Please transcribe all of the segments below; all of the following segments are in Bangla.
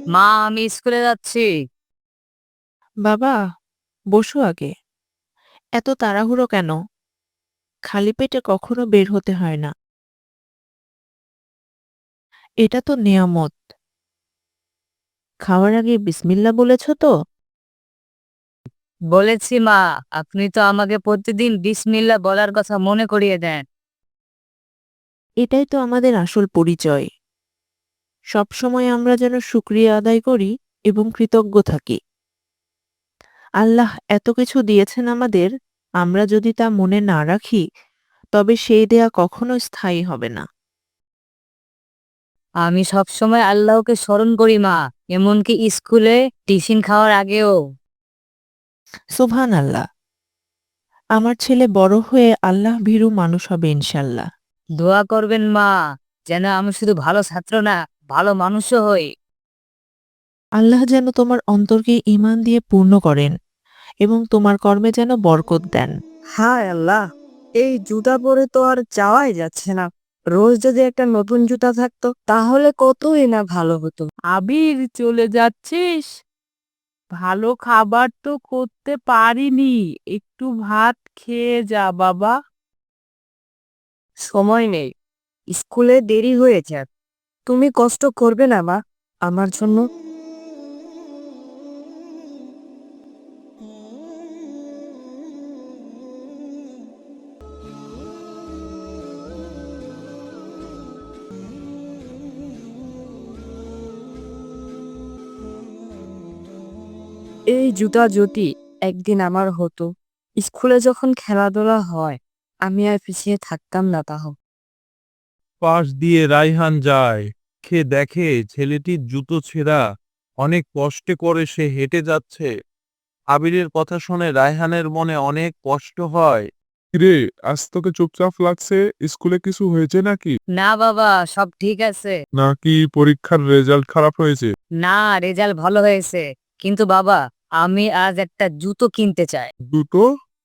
মা, আমি স্কুলে যাচ্ছি। বাবা, বসো আগে। এত তাড়াহুড়ো কেন? খালি পেটে কখনো বের হতে হয় না। এটা তো নেয়ামত। খাওয়ার আগে বিসমিল্লাহ বলেছ তো? বলেছি মা, আপনি তো আমাকে প্রতিদিন বিসমিল্লাহ বলার কথা মনে করিয়ে দেন। এটাই তো আমাদের আসল পরিচয়। সব সময় আমরা যেন শুকরিয়া আদায় করি এবং কৃতজ্ঞ থাকি। আল্লাহ এত কিছু দিয়েছেন আমাদের, আমরা যদি তা মনে না রাখি, তবে সেই দেয়া কখনো স্থায়ী হবে না। আমি সবসময় আল্লাহকে স্মরণ করি মা, এমনকি স্কুলে টিফিন খাওয়ার আগেও। সুবহান আল্লাহ। আমার ছেলে বড় হয়ে আল্লাহ ভীরু মানুষ হবে ইনশাল্লাহ। দোয়া করবেন মা, যেন আমি শুধু ভালো ছাত্র না, ভালো মানুষও হই। আল্লাহ যেন তোমার অন্তরকে ঈমান দিয়ে পূর্ণ করেন এবং তোমার কর্মে যেন বরকত দেন। হায় আল্লাহ, এই জুতা পরে তো আর যাওয়াই যাচ্ছে না। রোজ যদি একটা নতুন জুতা থাকতো তাহলে কতই না ভালো হতো। আবির, চলে যাচ্ছিস? ভালো খাবার তো করতে পারিনি। একটু ভাত খেয়ে যা বাবা। সময় নেই, স্কুলে দেরি হয়ে যাক। তুমি কষ্ট করবে না মা আমার জন্য? এই জুতা যদি একদিন আমার হতো, স্কুলে যখন খেলাধুলা হয়, আমি আর পিছিয়ে থাকতাম না তাহ। পাশ দিয়ে রায়হান যায়, খেয়ে দেখে ছেলেটির জুতো ছেঁড়া। অনেক কষ্টে করে সে হেঁটে যাচ্ছে। আবিরের কথা শুনে রায়হানের মনে অনেক কষ্ট হয়। কিরে, আজ তোকে চুপচাপ লাগছে? স্কুলে কিছু হয়েছে নাকি? না বাবা, সব ঠিক আছে। নাকি পরীক্ষার রেজাল্ট খারাপ হয়েছে? না, রেজাল্ট ভালো হয়েছে। কিন্তু বাবা, আমি আজ একটা জুতো কিনতে চাই। জুতো?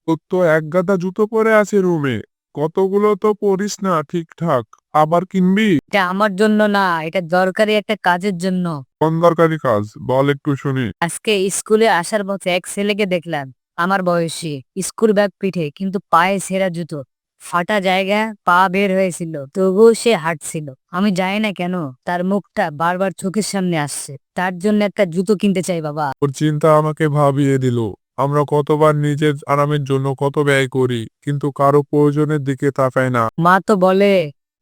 তোর তো এক গাদা জুতো পরে আছে রুমে। কতগুলো তো পরিস না ঠিকঠাক, আবার কিনবি? এটা আমার জন্য না, এটা দরকারি একটা কাজের জন্য। কোন দরকারি কাজ বল একটু শুনি। আজকে স্কুলে আসার পথে এক ছেলেকে দেখলাম, আমার বয়সী, স্কুল ব্যাগ পিঠে, কিন্তু পায়ে ছেঁড়া জুতো, ফাটা জায়গা, পা বের হয়েছিল, তবুও সে হাঁটছিল। আমি জানি না কেন তার মুখটা বারবার চোখের সামনে আসছে। তার জন্য একটা জুতো কিনতে চাই বাবা। ওর চিন্তা আমাকে ভাবিয়ে দিল। আমরা কতবার নিজের আরামের জন্য কত ব্যয় করি, কিন্তু কারো প্রয়োজনের দিকে তাকাই না। মা তো বলে,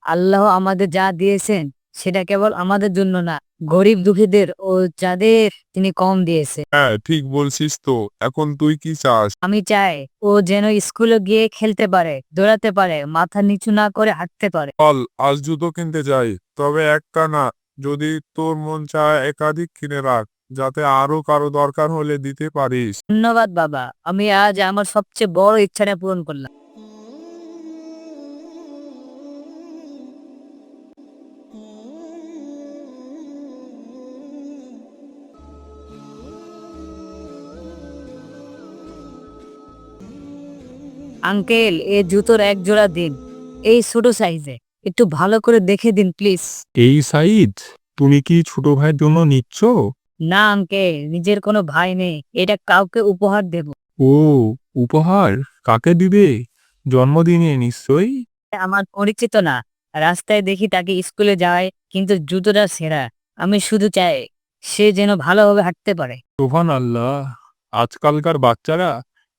আল্লাহ আমাদের যা দিয়েছেন সেটা কেবল আমাদের জন্য না, গরিব দুঃখীদের ও যাদের তিনি কম দিয়েছে। হ্যাঁ, ঠিক বলছিস তো। এখন তুই কি চাস? আমি চাই ও যেন স্কুলে গিয়ে খেলতে পারে, দৌড়াতে পারে, মাথা নিচু না করে হাঁটতে পারে। চল, আজ জুতো কিনতে যাই। তবে একটা না, যদি তোর মন চায় একাধিক কিনে রাখ, যাতে আরো কারো দরকার হলে দিতে পারিস। ধন্যবাদ বাবা, আমি আজ আমার সবচেয়ে বড় ইচ্ছাটা পূরণ করলাম। আঙ্কেল, এই জুতোর এক জোড়া দিন, এই ছোট সাইজে। একটু ভালো করে দেখে দিন প্লিজ। এই সাইজ? তুমি কি ছোট ভাইয়ের জন্য নিচ্ছ? না আঙ্কেল, নিজের কোনো ভাই নেই, এটা কাউকে উপহার দেব। ও, উপহার? কাকে দিবে? জন্মদিনে নিশ্চয়ই। আমার পরিচিত না, রাস্তায় দেখি তাকে স্কুলে যায়, কিন্তু জুতোটা ছেঁড়া। আমি শুধু চাই সে যেন ভালোভাবে হাঁটতে পারে। সোহান আল্লাহ, আজকালকার বাচ্চারা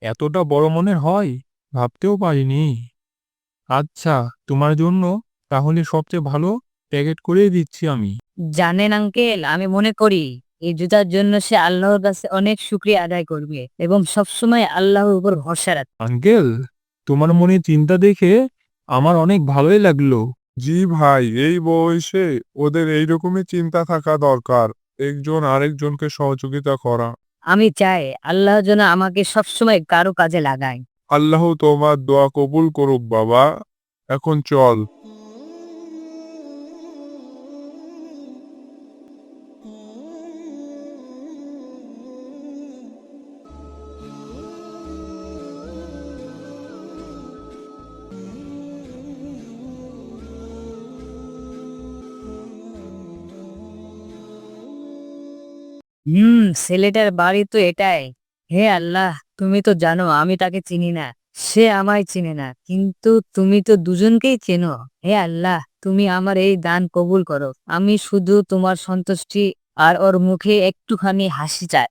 এতটা বড় মনের হয়, ভাবতেও পারিনি। আচ্ছা, তোমার জন্য তাহলে সবচেয়ে ভালো প্যাকেট করে দিচ্ছি আমি। জানেন আঙ্কেল, আমি মনে করি এই জুতার জন্য সে আল্লাহর কাছে অনেক শুকরিয়া আদায় করবে এবং সবসময় আল্লাহর উপর ভরসা রাখবে। আঙ্কেল, তোমার মনে চিন্তা দেখে আমার অনেক ভালোই লাগলো। জি ভাই, এই বয়সে ওদের এইরকমই চিন্তা থাকা দরকার, একজন আরেকজনকে সহযোগিতা করা। আমি চাই আল্লাহ যেন আমাকে সবসময় কারো কাজে লাগায়। আল্লাহ তোমার দোয়া কবুল করুক বাবা। এখন চল। ছেলেটার বাড়ি তো এটাই। হে আল্লাহ, তুমি তো জানো আমি তাকে চিনি না, সে আমায় চিনে না, কিন্তু তুমি তো দুজনকেই চেনো। হে আল্লাহ, তুমি আমার এই দান কবুল করো। আমি শুধু তোমার সন্তুষ্টি আর ওর মুখে একটুখানি হাসি চাই।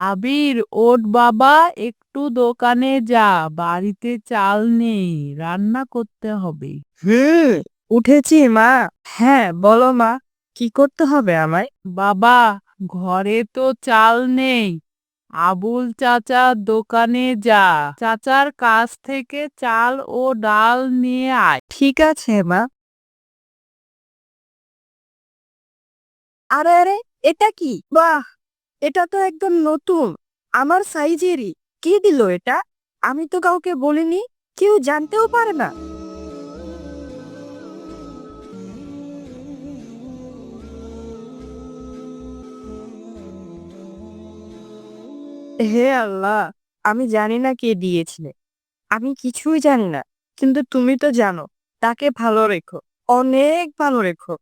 আবির, ওঠ বাবা, একটু দোকানে যা, বাড়িতে চাল নেই, রান্না করতে হবে। উঠেছি মা। হ্যাঁ বলো মা, কি করতে হবে আমায়? বাবা, ঘরে তো চাল নেই, আবুল চাচার দোকানে যা, চাচার কাছ থেকে চাল ও ডাল নিয়ে আয়। ঠিক আছে মা। আরে আরে, এটা কি? বাহ, এটা তো একদম নতুন, আমার সাইজেরই। কি দিল এটা? আমি তো কাউকে বলিনি, কেউ জানতেও পারে না। হে আল্লাহ, আমি জানি না কে দিয়েছিলে, আমি কিছুই জানি না, কিন্তু তুমি তো জানো। তাকে ভালো রেখো, অনেক ভালো রেখো।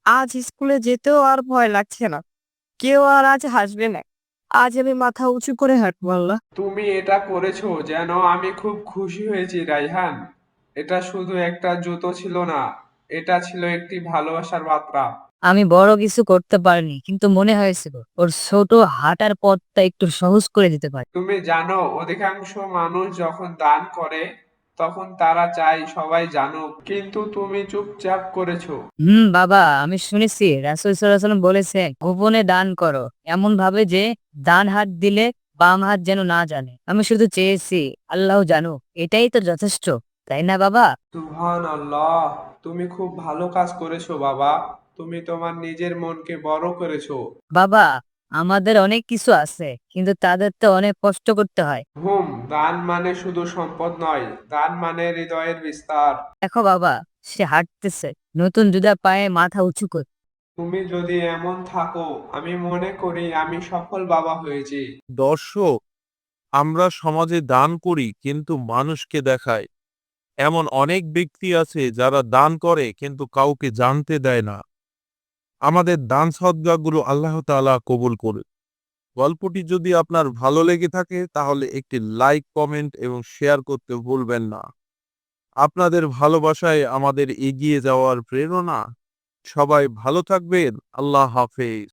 আজ স্কুলে যেতেও আর ভয় লাগছে না, কেউ আর আজ হাসবে না। আজ আমি মাথা উঁচু করে হাঁটবো আল্লাহ। তুমি এটা করেছো যেন আমি খুব খুশি হয়েছি রাইহান। এটা শুধু একটা জুতো ছিল না, এটা ছিল একটি ভালোবাসার বার্তা। আমি বড় কিছু করতে পারিনি, কিন্তু মনে হয়েছিল ওর ছোট হাঁটার পথটা একটু সহজ করে দিতে পারি। তুমি জানো অধিকাংশ মানুষ যখন দান করে তখন তারা চায় সবাই জানুক, কিন্তু তুমি চুপচাপ করেছো। বাবা, আমি শুনেছি রাসূল সাল্লাল্লাহু আলাইহি ওয়াসাল্লাম বলেছে গোপনে দান করো, এমন ভাবে যে ডান হাত দিলে বাম হাত যেন না জানে। আমি শুধু চেয়েছি আল্লাহ জানুক, এটাই তো যথেষ্ট, তাই না বাবা? সুবহানাল্লাহ, তুমি খুব ভালো কাজ করেছো বাবা। তুমি তোমার নিজের মনকে বড় করেছো। বাবা, আমাদের অনেক কিছু আছে, কিন্তু তাদের তো অনেক কষ্ট করতে হয়। দান মানে শুধু সম্পদ নয়, দান মানে হৃদয়ের বিস্তার। দেখো বাবা, সে হাঁটতেছে, নতুন জুতা পায়ে মাথা উঁচু করে। তুমি যদি এমন থাকো, আমি মনে করি আমি সফল বাবা হয়েছি। দর্শক, আমরা সমাজে দান করি কিন্তু মানুষকে দেখাই। এমন অনেক ব্যক্তি আছে যারা দান করে কিন্তু কাউকে জানতে দেয় না। আমাদের দান সদকাগুলো আল্লাহ তাআলা কবুল করে। গল্পটি যদি আপনার ভালো লেগে থাকে তাহলে একটি লাইক, কমেন্ট এবং শেয়ার করতে ভুলবেন না। আপনাদের ভালোবাসায় আমাদের এগিয়ে যাওয়ার প্রেরণা। সবাই ভালো থাকবেন। আল্লাহ হাফেজ।